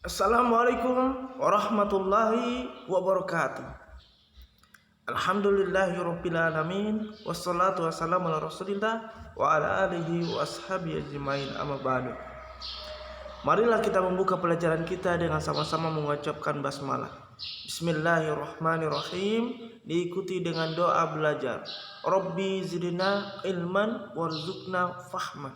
Assalamualaikum warahmatullahi wabarakatuh. Alhamdulillahirabbil alamin wassalatu wassalamu ala Rasulillah wa ala alihi wa ashabihi ajmain, amma ba'du. Marilah kita membuka pelajaran kita dengan sama-sama mengucapkan basmalah. Bismillahirrahmanirrahim, diikuti dengan doa belajar. Rabbi zidna ilman warzuqna fahman.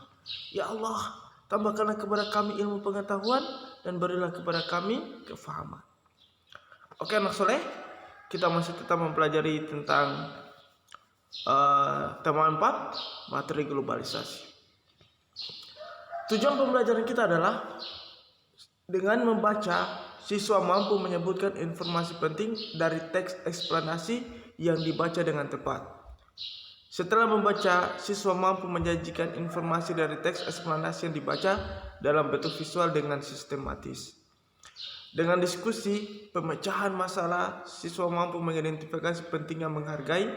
Ya Allah, tambahkanlah kepada kami ilmu pengetahuan dan berilah kepada kami kefahaman. Oke anak soleh, kita mempelajari tentang tema 4, materi globalisasi. Tujuan pembelajaran kita adalah dengan membaca, siswa mampu menyebutkan informasi penting dari teks eksplanasi yang dibaca dengan tepat. Setelah membaca, siswa mampu menyajikan informasi dari teks eksplanasi yang dibaca dalam bentuk visual dengan sistematis. Dengan diskusi, pemecahan masalah, siswa mampu mengidentifikasi pentingnya menghargai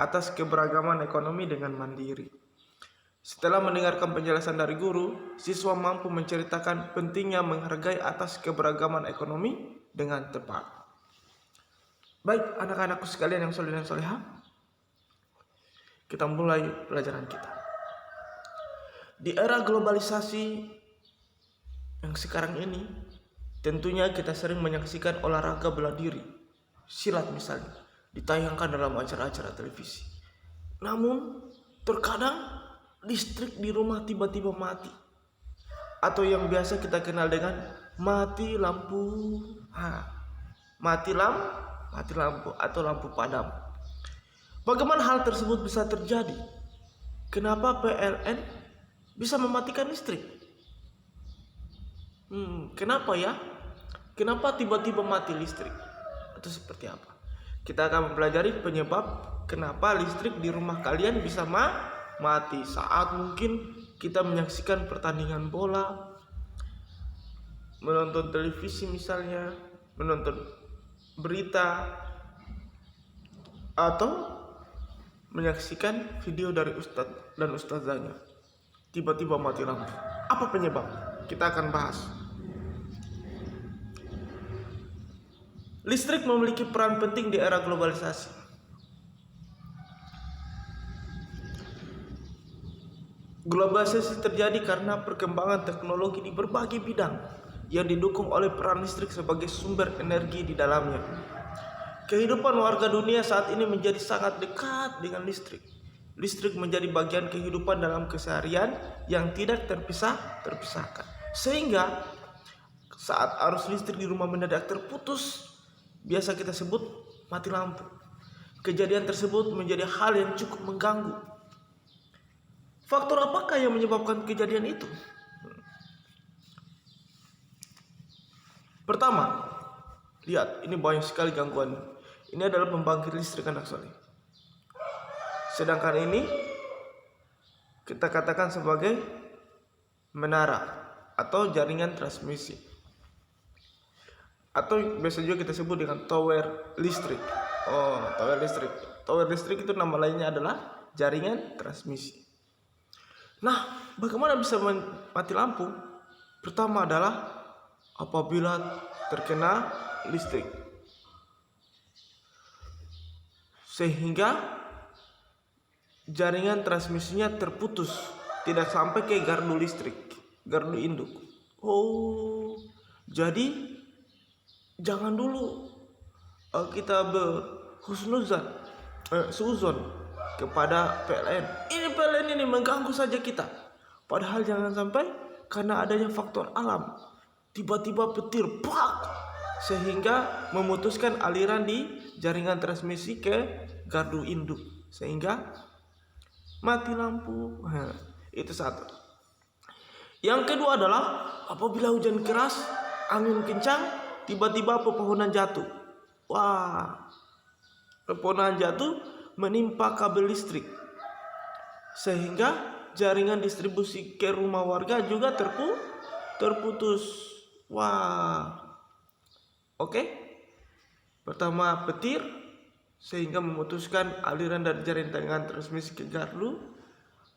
atas keberagaman ekonomi dengan mandiri. Setelah mendengarkan penjelasan dari guru, siswa mampu menceritakan pentingnya menghargai atas keberagaman ekonomi dengan tepat. Baik anak-anakku sekalian yang soleh dan solehah, kita mulai pelajaran kita. Di era globalisasi yang sekarang ini, tentunya kita sering menyaksikan olahraga bela diri, silat misalnya, ditayangkan dalam acara-acara televisi. Namun, terkadang listrik di rumah tiba-tiba mati, atau yang biasa kita kenal dengan mati lampu. Mati lampu atau lampu padam. Bagaimana hal tersebut bisa terjadi? Kenapa PLN bisa mematikan listrik? Kenapa ya? Kenapa tiba-tiba mati listrik? Atau seperti apa? Kita akan mempelajari penyebab kenapa listrik di rumah kalian bisa mati saat mungkin kita menyaksikan pertandingan bola, menonton televisi misalnya, menonton berita, atau menyaksikan video dari ustadz dan ustazahnya. Tiba-tiba mati lampu. Apa penyebab? Kita akan bahas. Listrik memiliki peran penting di era globalisasi. Globalisasi terjadi karena perkembangan teknologi di berbagai bidang yang didukung oleh peran listrik sebagai sumber energi di dalamnya. Kehidupan warga dunia saat ini menjadi sangat dekat dengan listrik. Listrik menjadi bagian kehidupan dalam keseharian yang tidak terpisahkan. Sehingga saat arus listrik di rumah mendadak terputus, biasa kita sebut mati lampu. Kejadian tersebut menjadi hal yang cukup mengganggu. Faktor apakah yang menyebabkan kejadian itu? Pertama, lihat, ini banyak sekali gangguan. Ini adalah pembangkit listrik anak soleh. Sedangkan ini kita katakan sebagai menara atau jaringan transmisi, atau biasa juga kita sebut dengan tower listrik. Tower listrik itu nama lainnya adalah jaringan transmisi. Nah, bagaimana bisa mati lampu? Pertama adalah apabila terkena listrik, sehingga jaringan transmisinya terputus, tidak sampai ke gardu listrik, gardu induk. Jadi jangan dulu kita suzon kepada PLN. Ini PLN ini mengganggu saja kita. Padahal jangan sampai karena adanya faktor alam, tiba-tiba petir sehingga memutuskan aliran di jaringan transmisi ke gardu induk, sehingga mati lampu. Itu satu. Yang kedua adalah apabila hujan keras, angin kencang, tiba-tiba pepohonan jatuh. Pepohonan jatuh menimpa kabel listrik, sehingga jaringan distribusi ke rumah warga juga terputus. Oke. Pertama petir, sehingga memutuskan aliran dari jaringan transmisi ke gardu.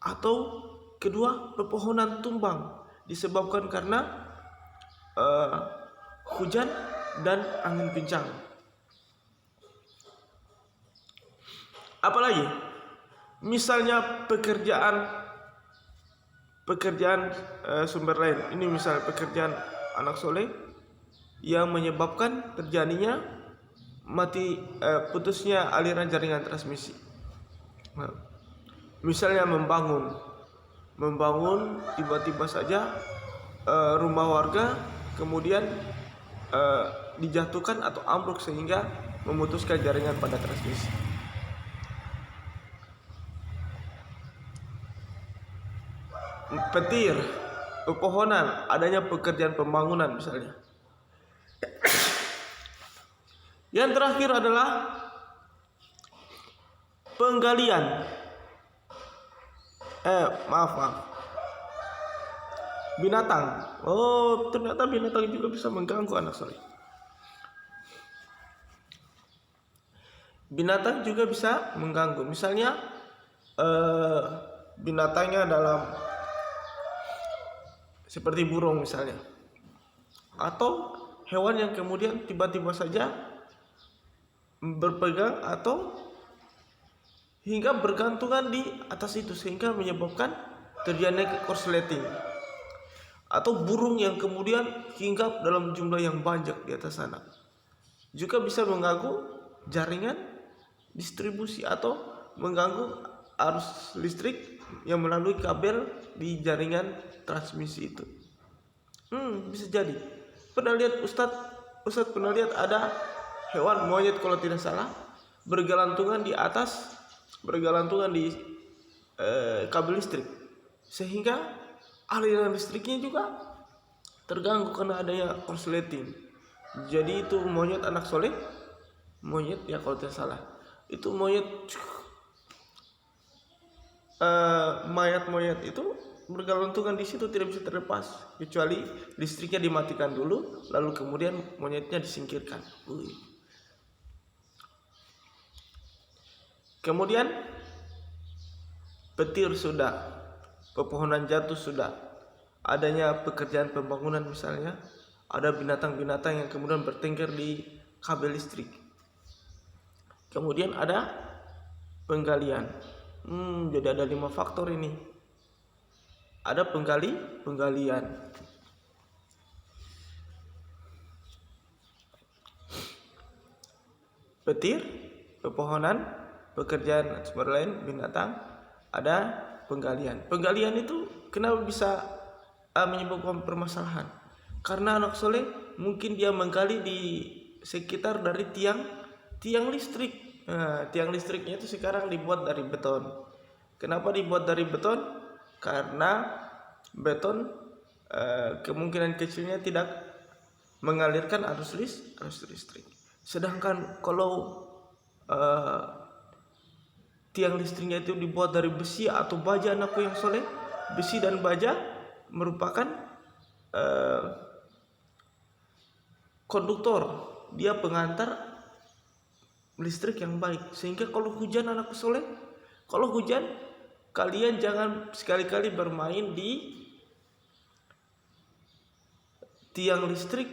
Atau kedua, pepohonan tumbang disebabkan karena hujan, dan angin kencang. Apalagi misalnya pekerjaan sumber lain. Ini misal pekerjaan anak soleh yang menyebabkan terjadinya putusnya aliran jaringan transmisi. Misalnya membangun tiba-tiba saja rumah warga kemudian dijatuhkan atau ambruk sehingga memutuskan jaringan pada transmisi. Petir, pepohonan, adanya pekerjaan pembangunan misalnya. Yang terakhir adalah penggalian. Binatang. Oh, ternyata binatang juga bisa mengganggu anak soleh. Binatang juga bisa mengganggu. Misalnya binatangnya dalam seperti burung misalnya, atau hewan yang kemudian tiba-tiba saja berpegang atau hingga bergantungan di atas itu sehingga menyebabkan terjadinya korsleting, atau burung yang kemudian hinggap dalam jumlah yang banyak di atas sana juga bisa mengganggu jaringan distribusi atau mengganggu arus listrik yang melalui kabel di jaringan transmisi itu. Bisa jadi. Pernah lihat Ustadz pernah lihat ada hewan monyet kalau tidak salah bergelantungan di kabel listrik sehingga aliran listriknya juga terganggu karena adanya korsleting. Jadi itu monyet anak soleh, monyet ya kalau tidak salah itu mayat itu bergelantungan di situ, tidak bisa terlepas kecuali listriknya dimatikan dulu lalu kemudian monyetnya disingkirkan. Kemudian petir sudah, pepohonan jatuh sudah, adanya pekerjaan pembangunan misalnya, ada binatang-binatang yang kemudian bertengger di kabel listrik. Kemudian ada penggalian. Jadi ada 5 faktor ini. Ada penggalian. Petir, pepohonan, pekerjaan sumber lain, binatang, ada penggalian. Penggalian itu kenapa bisa menyebabkan permasalahan? Karena anak soleh mungkin dia menggali di sekitar dari tiang listrik. Tiang listriknya itu sekarang dibuat dari beton. Kenapa dibuat dari beton? Karena beton kemungkinan kecilnya tidak mengalirkan arus listrik. Sedangkan kalau tiang listriknya itu dibuat dari besi atau baja, anakku yang soleh, besi dan baja merupakan konduktor, dia pengantar listrik yang baik. Sehingga kalau hujan anakku soleh, kalau hujan kalian jangan sekali-kali bermain di tiang listrik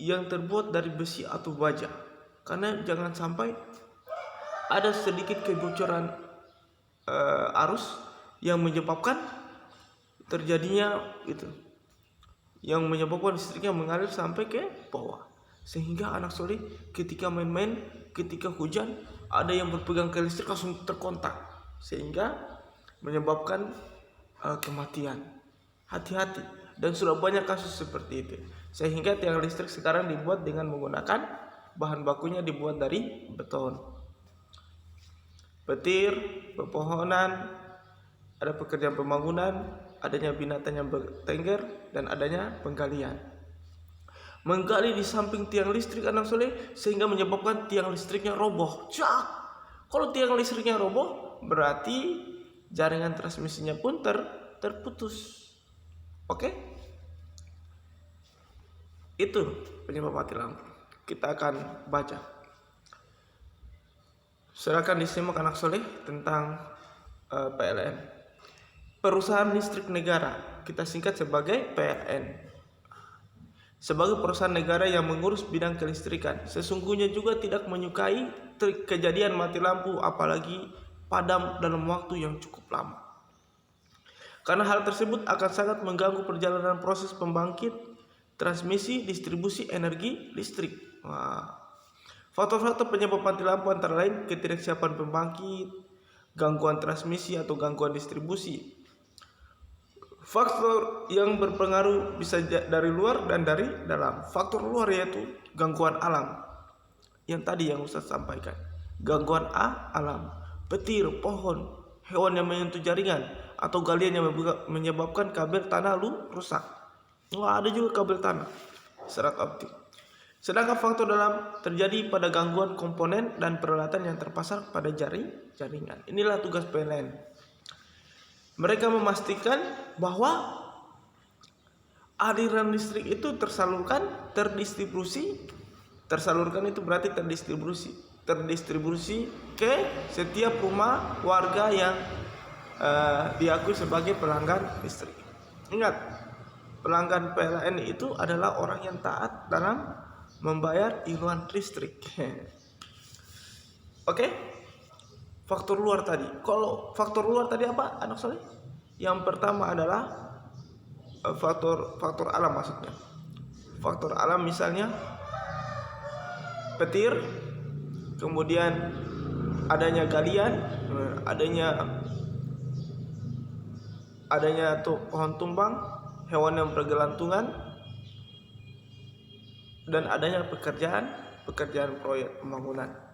yang terbuat dari besi atau baja, karena jangan sampai ada sedikit kebocoran arus yang menyebabkan terjadinya itu, yang menyebabkan listriknya mengalir sampai ke bawah, sehingga anak soleh ketika main-main, ketika hujan ada yang berpegang ke listrik langsung terkontak sehingga menyebabkan kematian. Hati-hati, dan sudah banyak kasus seperti itu. Sehingga tiang listrik sekarang dibuat dengan menggunakan bahan bakunya dibuat dari beton. Petir, pepohonan, ada pekerjaan pembangunan, adanya binatang yang bertengger, dan adanya penggalian. Menggali di samping tiang listrik anak soleh sehingga menyebabkan tiang listriknya roboh. Kalau tiang listriknya roboh berarti jaringan transmisinya pun terputus. Oke? Itu penyebab mati lampu. Kita akan baca. Silakan disimak anak soleh tentang PLN. Perusahaan Listrik Negara, kita singkat sebagai PLN. sebagai perusahaan negara yang mengurus bidang kelistrikan, sesungguhnya juga tidak menyukai kejadian mati lampu, apalagi padam dalam waktu yang cukup lama. Karena hal tersebut akan sangat mengganggu perjalanan proses pembangkit, transmisi, distribusi energi listrik. Faktor-faktor penyebab mati lampu antara lain ketidaksiapan pembangkit, gangguan transmisi atau gangguan distribusi. Faktor yang berpengaruh bisa dari luar dan dari dalam. Faktor luar yaitu gangguan alam, yang tadi yang Ustaz sampaikan. Gangguan alam, petir, pohon, hewan yang menyentuh jaringan, atau galian yang menyebabkan kabel tanah rusak. Ada juga kabel tanah, serat optik. Sedangkan faktor dalam terjadi pada gangguan komponen dan peralatan yang terpasang pada jaringan. Inilah tugas PLN. Mereka memastikan bahwa aliran listrik itu tersalurkan itu berarti terdistribusi ke setiap rumah warga yang diakui sebagai pelanggan listrik. Ingat, pelanggan PLN itu adalah orang yang taat dalam membayar iuran listrik. Oke? Faktor luar tadi. Kalau faktor luar tadi apa, anak soleh? Yang pertama adalah faktor alam maksudnya. Faktor alam misalnya petir, kemudian adanya galian, adanya pohon tumbang, hewan yang bergelantungan, dan adanya pekerjaan proyek pembangunan.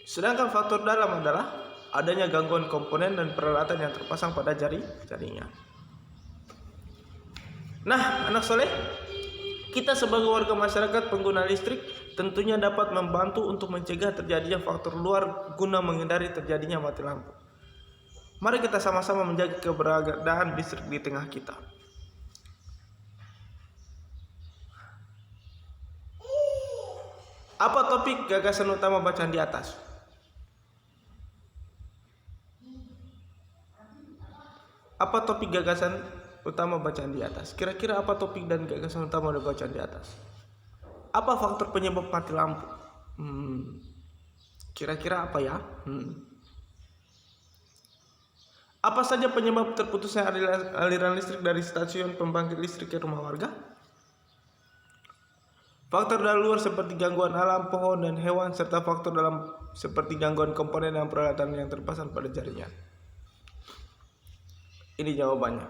Sedangkan faktor dalam adalah adanya gangguan komponen dan peralatan yang terpasang pada jaringan. Nah, anak soleh, kita sebagai warga masyarakat pengguna listrik tentunya dapat membantu untuk mencegah terjadinya faktor luar guna menghindari terjadinya mati lampu. Mari kita sama-sama menjaga keberadaan listrik di tengah kita. Apa topik gagasan utama bacaan di atas? Apa topik gagasan utama bacaan di atas? Kira-kira apa topik dan gagasan utama dari bacaan di atas? Apa faktor penyebab mati lampu? Kira-kira apa ya? Apa saja penyebab terputusnya aliran listrik dari stasiun pembangkit listrik ke rumah warga? Faktor dari luar seperti gangguan alam, pohon dan hewan, serta faktor dalam seperti gangguan komponen dan peralatan yang terpasang pada jaringan. Ini jawabannya.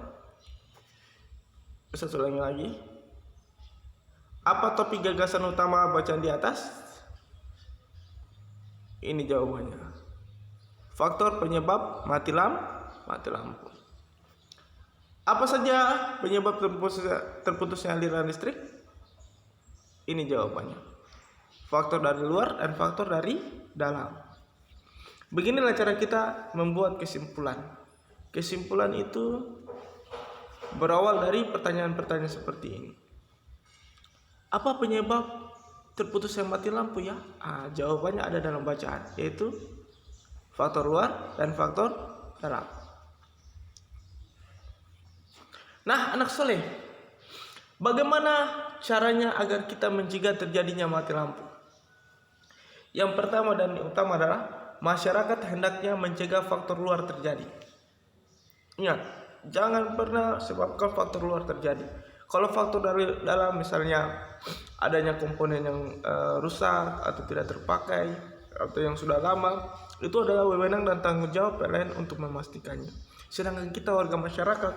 Bisa ulangi lagi. Apa topik gagasan utama bacaan di atas? Ini jawabannya. Faktor penyebab mati lampu. Apa saja penyebab terputusnya aliran listrik? Ini jawabannya. Faktor dari luar dan faktor dari dalam. Beginilah cara kita membuat kesimpulan. Kesimpulan itu berawal dari pertanyaan-pertanyaan seperti ini. Apa penyebab terputusnya mati lampu ya? Jawabannya ada dalam bacaan, yaitu faktor luar dan faktor dalam. Nah, anak soleh, bagaimana caranya agar kita mencegah terjadinya mati lampu? Yang pertama dan utama adalah masyarakat hendaknya mencegah faktor luar terjadi. Ingat, jangan pernah sebabkan faktor luar terjadi. Kalau faktor dari dalam misalnya adanya komponen yang rusak atau tidak terpakai atau yang sudah lama, itu adalah wewenang dan tanggung jawab PLN untuk memastikannya. Sedangkan kita warga masyarakat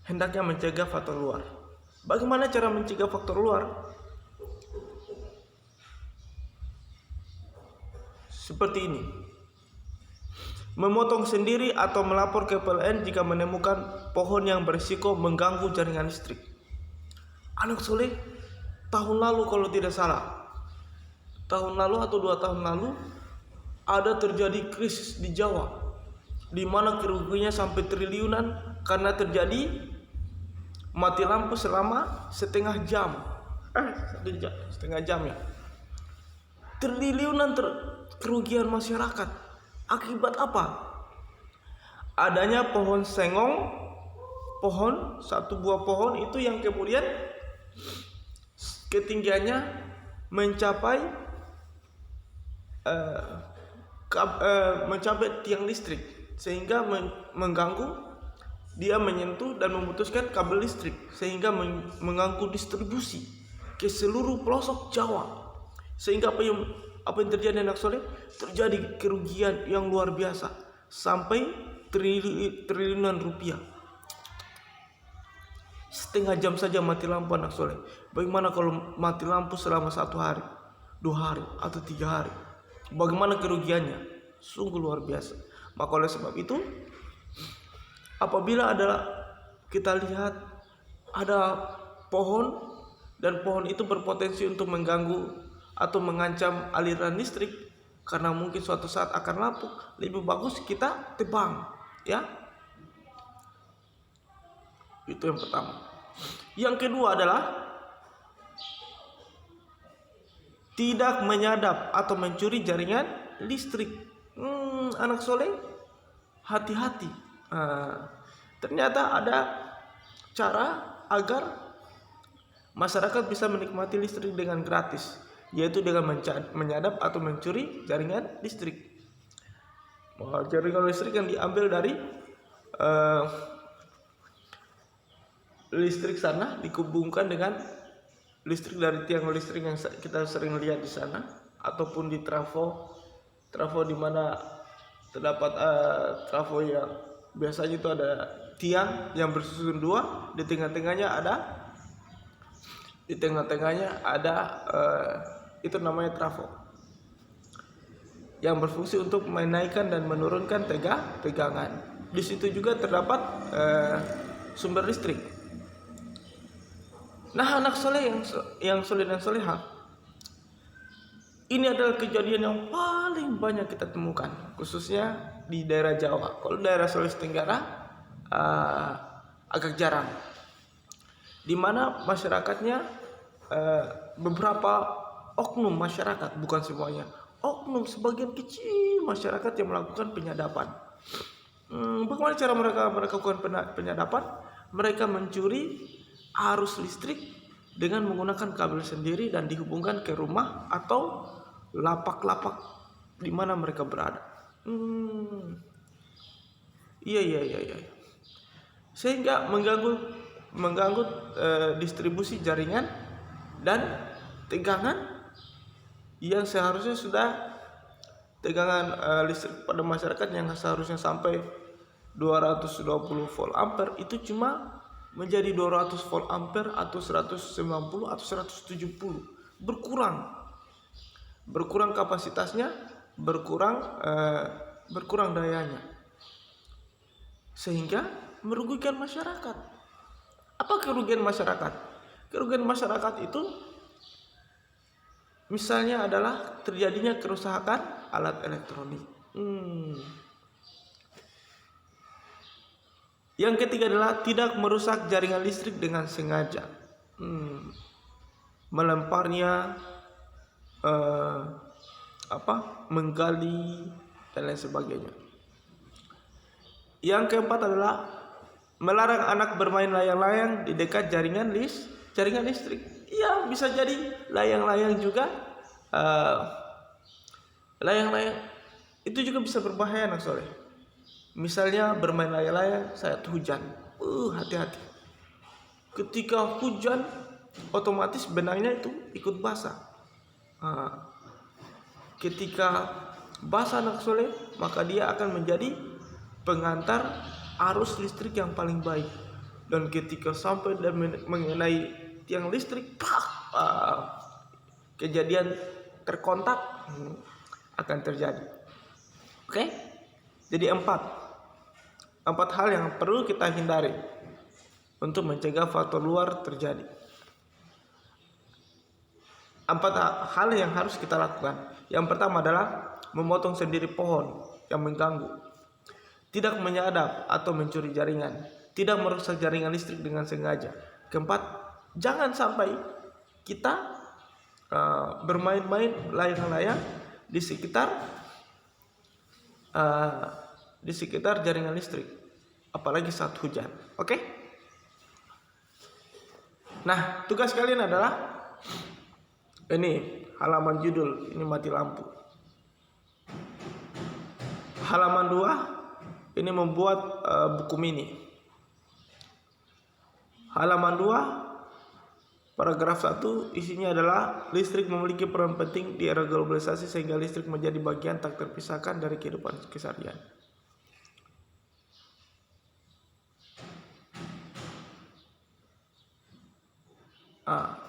hendaknya mencegah faktor luar. Bagaimana cara mencegah faktor luar? Seperti ini. Memotong sendiri atau melapor ke PLN jika menemukan pohon yang berisiko mengganggu jaringan listrik. Anak soleh, tahun lalu kalau tidak salah, tahun lalu atau 2 tahun lalu ada terjadi krisis di Jawa, di mana kerugiannya sampai triliunan karena terjadi mati lampu selama setengah jam ya. Triliunan kerugian masyarakat. Akibat apa? Adanya pohon sengong pohon, satu buah pohon itu yang kemudian ketinggiannya mencapai tiang listrik, sehingga mengganggu, dia menyentuh dan memutuskan kabel listrik, sehingga mengganggu distribusi ke seluruh pelosok Jawa. Sehingga apa yang terjadi anak soleh? Terjadi kerugian yang luar biasa, sampai triliunan rupiah. Setengah jam saja mati lampu anak soleh. Bagaimana kalau mati lampu selama 1 hari, 2 hari, atau 3 hari? Bagaimana kerugiannya? Sungguh luar biasa. Maka oleh sebab itu, apabila kita lihat ada pohon, dan pohon itu berpotensi untuk mengganggu atau mengancam aliran listrik karena mungkin suatu saat akan lapuk, lebih bagus kita tebang, ya. Itu yang pertama. Yang kedua adalah tidak menyadap atau mencuri jaringan listrik. Anak soleh, hati-hati. Ternyata ada cara agar masyarakat bisa menikmati listrik dengan gratis, yaitu dengan menyadap atau mencuri jaringan listrik. Jaringan listrik yang diambil dari listrik sana dihubungkan dengan listrik dari tiang listrik yang kita sering lihat di sana, ataupun di trafo di mana terdapat trafo yang biasanya itu ada tiang yang bersusun 2, di tengah-tengahnya ada itu namanya trafo, yang berfungsi untuk menaikkan dan menurunkan tegangan. Di situ juga terdapat sumber listrik. Nah, anak soleh yang soleh dan solehah, ini adalah kejadian yang paling banyak kita temukan, khususnya di daerah Jawa. Kalau daerah Sulawesi Tenggara agak jarang, di mana masyarakatnya beberapa oknum masyarakat, bukan semuanya, oknum sebagian kecil masyarakat yang melakukan penyadapan. Bagaimana cara mereka melakukan penyadapan? Mereka mencuri arus listrik dengan menggunakan kabel sendiri dan dihubungkan ke rumah atau lapak-lapak di mana mereka berada. Iya. Sehingga mengganggu distribusi jaringan dan tegangan yang seharusnya sudah tegangan listrik pada masyarakat yang seharusnya sampai 220 volt ampere itu cuma menjadi 200 volt ampere atau 190 atau 170. Berkurang kapasitasnya, berkurang dayanya, sehingga merugikan masyarakat. Apa kerugian masyarakat? Kerugian masyarakat itu misalnya adalah terjadinya kerusakan alat elektronik. Yang ketiga adalah tidak merusak jaringan listrik dengan sengaja, melemparnya, menggali dan lain sebagainya. Yang keempat adalah melarang anak bermain layang-layang di dekat jaringan listrik. Iya, bisa jadi layang-layang juga. Layang-layang itu juga bisa berbahaya anak soleh. Misalnya bermain layang-layang saat hujan, hati-hati. Ketika hujan, otomatis benangnya itu ikut basah. Ketika basah anak soleh, maka dia akan menjadi pengantar arus listrik yang paling baik. Dan ketika sampai dan mengenai tiang listrik, kejadian terkontak akan terjadi. Oke? Jadi 4 hal yang perlu kita hindari untuk mencegah faktor luar terjadi. 4 hal yang harus kita lakukan. Yang pertama adalah memotong sendiri pohon yang mengganggu, tidak menyadap atau mencuri jaringan, tidak merusak jaringan listrik dengan sengaja. Keempat, jangan sampai kita bermain-main layang-layang di sekitar jaringan listrik, apalagi saat hujan. Oke? Nah, tugas kalian adalah ini halaman judul, ini mati lampu. Halaman 2 ini membuat buku mini. Halaman 2 paragraf 1 isinya adalah listrik memiliki peran penting di era globalisasi sehingga listrik menjadi bagian tak terpisahkan dari kehidupan keseharian.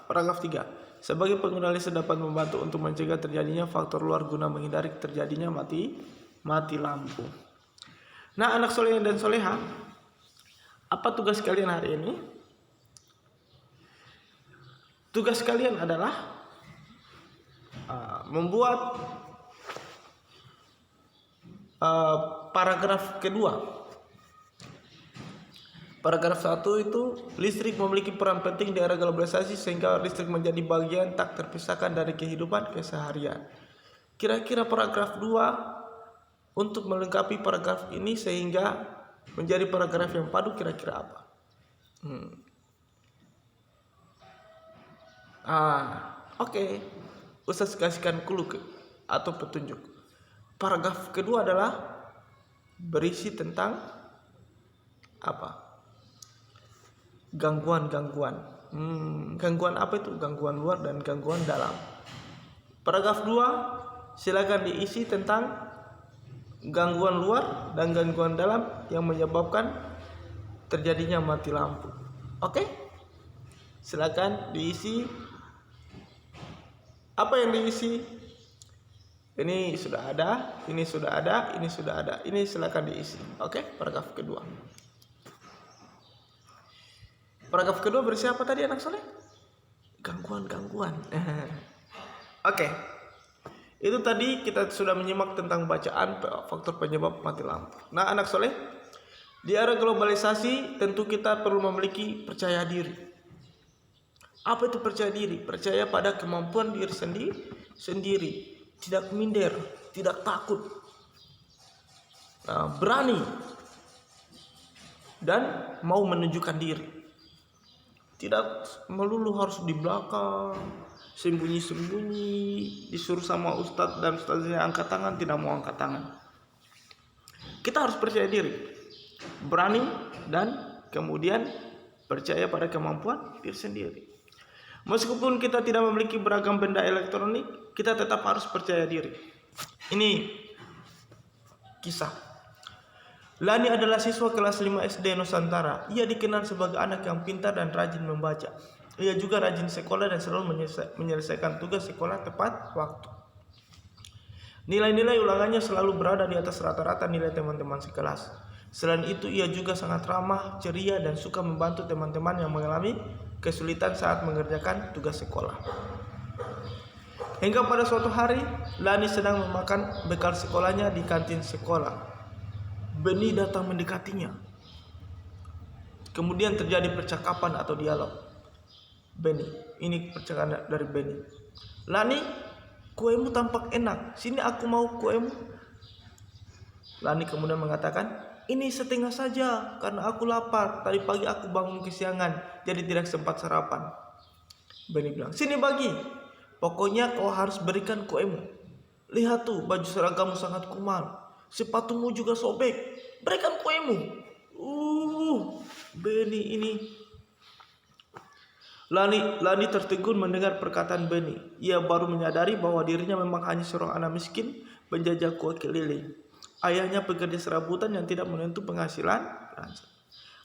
Paragraf 3. Sebagai pengguna listrik dapat membantu untuk mencegah terjadinya faktor luar guna menghindari terjadinya mati lampu. Nah, anak soleh dan soleha, apa tugas kalian hari ini? Tugas kalian adalah membuat paragraf kedua. Paragraf 1 itu listrik memiliki peran penting di era globalisasi sehingga listrik menjadi bagian tak terpisahkan dari kehidupan keseharian. Kira-kira paragraf 2 untuk melengkapi paragraf ini sehingga menjadi paragraf yang padu kira-kira apa? Oke. Ustaz kasihkan clue atau petunjuk. Paragraf kedua adalah berisi tentang apa? Gangguan-gangguan. Gangguan apa itu? Gangguan luar dan gangguan dalam. Paragraf 2 silakan diisi tentang gangguan luar dan gangguan dalam yang menyebabkan terjadinya mati lampu. Oke? Silakan diisi. Apa yang diisi? Ini sudah ada, ini sudah ada, ini sudah ada. Ini silakan diisi. Oke? Paragraf kedua. Paragraf kedua berisi apa tadi anak soleh? Gangguan-gangguan. Oke. Itu tadi kita sudah menyimak tentang bacaan faktor penyebab mati lampu. Nah, anak soleh, di era globalisasi tentu kita perlu memiliki percaya diri. Apa itu percaya diri? Percaya pada kemampuan diri sendiri, tidak minder, tidak takut, berani, dan mau menunjukkan diri. Tidak melulu harus di belakang, sembunyi-sembunyi, disuruh sama ustadz dan ustaznya angkat tangan, tidak mau angkat tangan. Kita harus percaya diri, berani, dan kemudian percaya pada kemampuan diri sendiri. Meskipun kita tidak memiliki beragam benda elektronik, kita tetap harus percaya diri. Ini kisah. Lani adalah siswa kelas 5 SD Nusantara. Ia dikenal sebagai anak yang pintar dan rajin membaca. Ia juga rajin sekolah dan selalu menyelesaikan tugas sekolah tepat waktu. Nilai-nilai ulangannya selalu berada di atas rata-rata nilai teman-teman sekelas. Selain itu, ia juga sangat ramah, ceria, dan suka membantu teman-teman yang mengalami kesulitan saat mengerjakan tugas sekolah. Hingga pada suatu hari, Lani sedang memakan bekal sekolahnya di kantin sekolah. Beni datang mendekatinya. Kemudian terjadi percakapan atau dialog. Beni, ini percakapan dari Beni. Lani, kuemu tampak enak. Sini aku mau kuemu. Lani kemudian mengatakan, ini setengah saja karena aku lapar. Tadi pagi aku bangun kesiangan, jadi tidak sempat sarapan. Beni bilang, sini bagi. Pokoknya kau harus berikan kuemu. Lihat tuh, baju seragamu sangat kumal. Sepatumu juga sobek. Berikan kuemu. Beni ini. Lani tertegun mendengar perkataan Beni. Ia baru menyadari bahwa dirinya memang hanya seorang anak miskin penjajah kue keliling. Ayahnya pekerja serabutan yang tidak menentu penghasilan.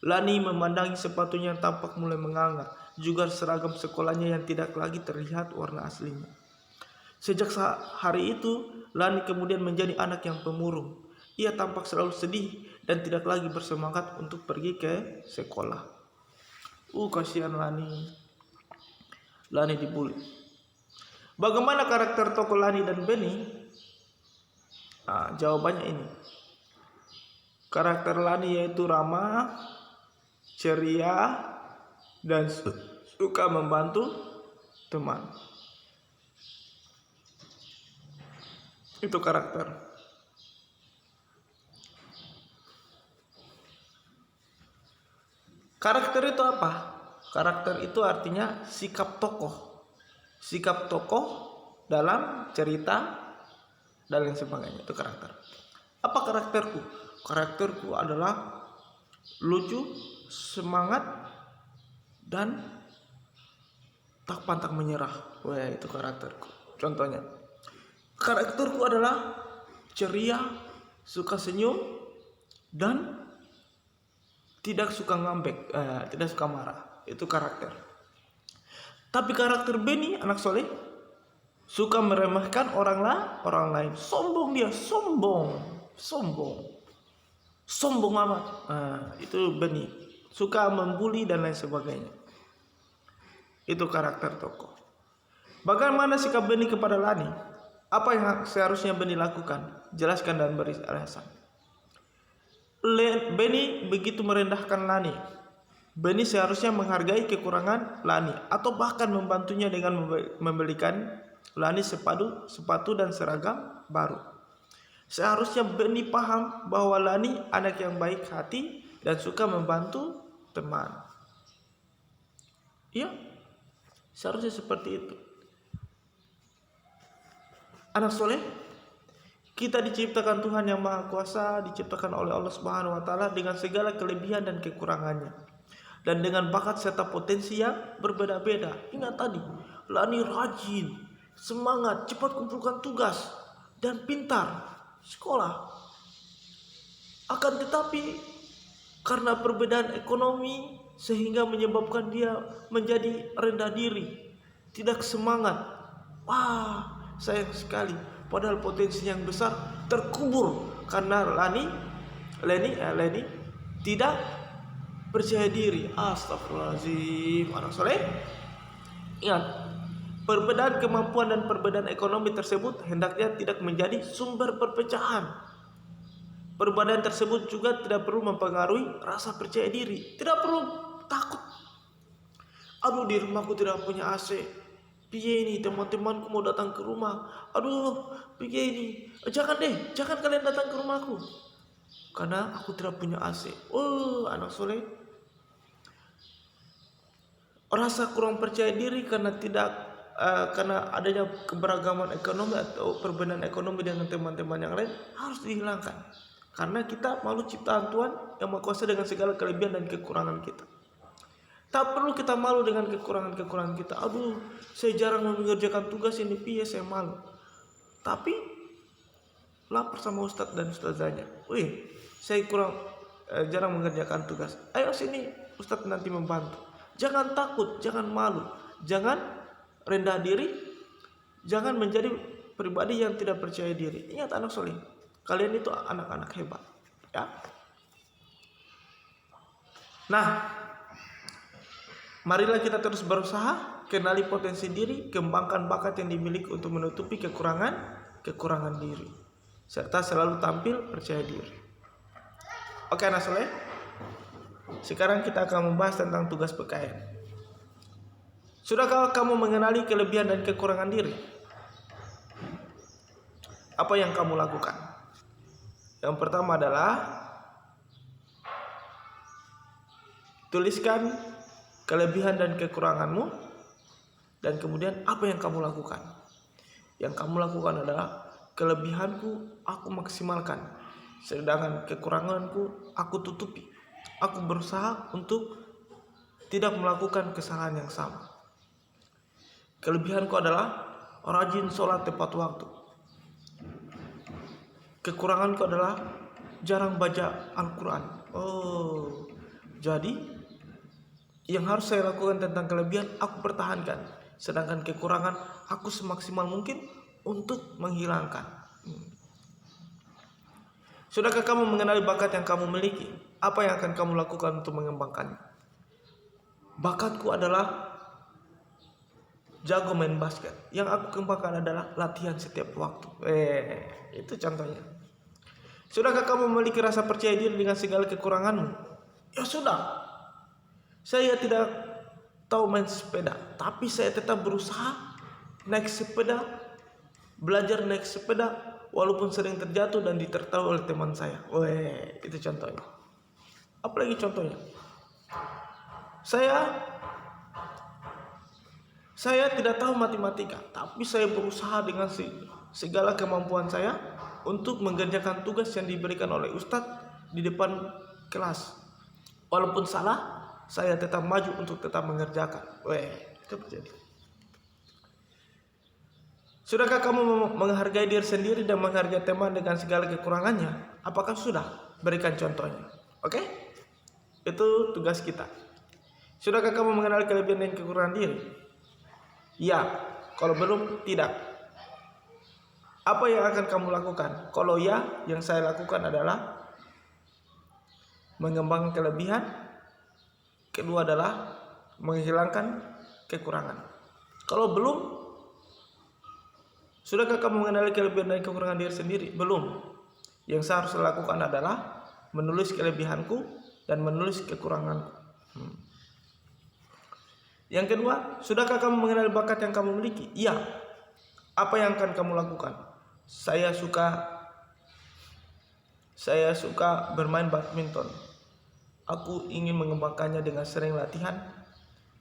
Lani memandangi sepatunya yang tampak mulai menganga, juga seragam sekolahnya yang tidak lagi terlihat warna aslinya. Sejak hari itu, Lani kemudian menjadi anak yang pemurung. Ia tampak selalu sedih dan tidak lagi bersemangat untuk pergi ke sekolah. Kasihan Lani. Lani dibully. Bagaimana karakter tokoh Lani dan Beni? Jawabannya ini. Karakter Lani yaitu ramah, ceria, dan suka membantu teman. Itu karakter. Karakter itu apa? Karakter itu artinya sikap tokoh. Sikap tokoh dalam cerita dan lain sebagainya, itu karakter. Apa karakterku? Karakterku adalah lucu, semangat, dan tak pantang menyerah. Wah, itu karakterku. Contohnya, karakterku adalah ceria, suka senyum, dan tidak suka ngambek, tidak suka marah. Itu karakter. Tapi karakter Benny, anak soleh, suka meremehkan orang lain. Sombong dia, sombong amat. Itu Benny. Suka membuli dan lain sebagainya. Itu karakter tokoh. Bagaimana sikap Benny kepada Lani? Apa yang seharusnya Benny lakukan? Jelaskan dan beri alasan. Benny begitu merendahkan Lani. Benny seharusnya menghargai kekurangan Lani atau bahkan membantunya dengan membelikan Lani sepatu dan seragam baru. Seharusnya Benny paham bahwa Lani anak yang baik hati dan suka membantu teman. Iya, seharusnya seperti itu. Anak soleh, kita diciptakan Tuhan yang Maha Kuasa, diciptakan oleh Allah Subhanahu wa taala dengan segala kelebihan dan kekurangannya. Dan dengan bakat serta potensi yang berbeda-beda. Ingat tadi, Lani rajin, semangat, cepat kumpulkan tugas, dan pintar sekolah. Akan tetapi karena perbedaan ekonomi sehingga menyebabkan dia menjadi rendah diri, tidak semangat. Wah, sayang sekali. Padahal potensi yang besar terkubur karena Leni tidak percaya diri. Astagfirullahaladzim. Anak soleh, ingat, perbedaan kemampuan dan perbedaan ekonomi tersebut hendaknya tidak menjadi sumber perpecahan. Perbedaan tersebut juga tidak perlu mempengaruhi rasa percaya diri. Tidak perlu takut. Aduh, di rumahku tidak punya AC. Piye ini, teman-temanku mau datang ke rumah. Aduh, piye ini. Jangan kalian datang ke rumahku, karena aku tidak punya AC. Oh, anak soleh, rasa kurang percaya diri karena adanya keberagaman ekonomi atau perbedaan ekonomi dengan teman-teman yang lain harus dihilangkan. Karena kita makhluk ciptaan Tuhan yang Maha Kuasa dengan segala kelebihan dan kekurangan kita. Tak perlu kita malu dengan kekurangan kita. Aduh, saya jarang mengerjakan tugas ini, piye saya malu. Tapi lapor sama ustadz dan ustazahnya. Wih, saya jarang mengerjakan tugas. Ayo sini, ustadz nanti membantu. Jangan takut, jangan malu, jangan rendah diri, jangan menjadi pribadi yang tidak percaya diri. Ingat anak soleh, kalian itu anak-anak hebat, ya. Nah, marilah kita terus berusaha, kenali potensi diri, kembangkan bakat yang dimiliki untuk menutupi kekurangan diri, serta selalu tampil percaya diri. Oke anak soleh, sekarang kita akan membahas tentang tugas PKN. Sudahkah kamu mengenali kelebihan dan kekurangan diri? Apa yang kamu lakukan? Yang pertama adalah tuliskan kelebihan dan kekuranganmu, dan kemudian apa yang kamu lakukan. Yang kamu lakukan adalah kelebihanku aku maksimalkan, sedangkan kekuranganku aku tutupi. Aku berusaha untuk tidak melakukan kesalahan yang sama. Kelebihanku adalah rajin sholat tepat waktu. Kekuranganku adalah jarang baca Al-Quran. Oh, jadi yang harus saya lakukan tentang kelebihan aku pertahankan, sedangkan kekurangan aku semaksimal mungkin untuk menghilangkan. Sudahkah kamu mengenali bakat yang kamu miliki? Apa yang akan kamu lakukan untuk mengembangkannya? Bakatku adalah jago main basket. Yang aku kembangkan adalah latihan setiap waktu. Itu contohnya. Sudahkah kamu memiliki rasa percaya diri dengan segala kekuranganmu? Ya sudah. Saya tidak tahu main sepeda, tapi saya tetap berusaha naik sepeda, belajar naik sepeda, walaupun sering terjatuh dan ditertawa oleh teman saya. Itu contohnya. Apalagi contohnya, saya Saya tidak tahu matematika, tapi saya berusaha dengan segala kemampuan saya untuk mengerjakan tugas yang diberikan oleh Ustadz di depan kelas. Walaupun salah, saya tetap maju untuk tetap mengerjakan. Itu terjadi. Sudahkah kamu menghargai diri sendiri dan menghargai teman dengan segala kekurangannya? Apakah sudah? Berikan contohnya. Oke? Itu tugas kita. Sudahkah kamu mengenal kelebihan dan kekurangan diri? Ya. Kalau belum, tidak. Apa yang akan kamu lakukan? Kalau ya, yang saya lakukan adalah mengembangkan kelebihan. Kedua adalah menghilangkan kekurangan. Kalau belum, sudahkah kamu mengenali kelebihan dan kekurangan diri sendiri? Belum. Yang saya harus lakukan adalah menulis kelebihanku dan menulis kekuranganku. Yang kedua, sudahkah kamu mengenali bakat yang kamu miliki? Iya. Apa yang akan kamu lakukan? Saya suka bermain badminton. Aku ingin mengembangkannya dengan sering latihan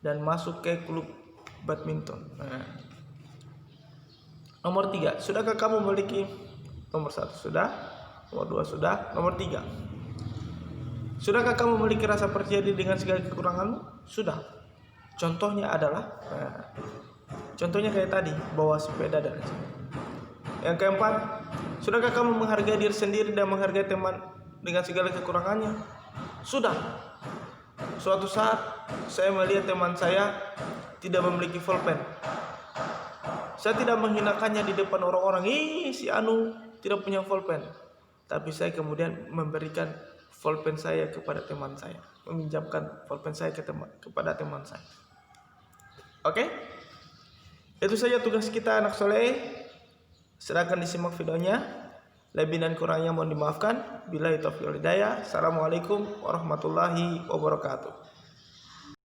dan masuk ke klub badminton. Nomor 3, sudahkah kamu memiliki? Nomor 1 sudah, nomor 2 sudah, nomor 3. Sudahkah kamu memiliki rasa percaya diri dengan segala kekuranganmu? Sudah. Contohnya adalah, contohnya kayak tadi, bawa sepeda dan lain. Yang keempat, sudahkah kamu menghargai diri sendiri dan menghargai teman dengan segala kekurangannya? Sudah. Suatu saat saya melihat teman saya tidak memiliki pulpen. Saya tidak menghinakannya di depan orang-orang, si Anu tidak punya pulpen. Tapi saya kemudian memberikan pulpen saya kepada teman saya, meminjamkan pulpen saya kepada teman saya. Oke? Itu saja tugas kita anak soleh. Silakan disimak videonya. Lebih dan kurangnya mohon dimaafkan. Billahi taufiq wal hidayah. Assalamualaikum warahmatullahi wabarakatuh.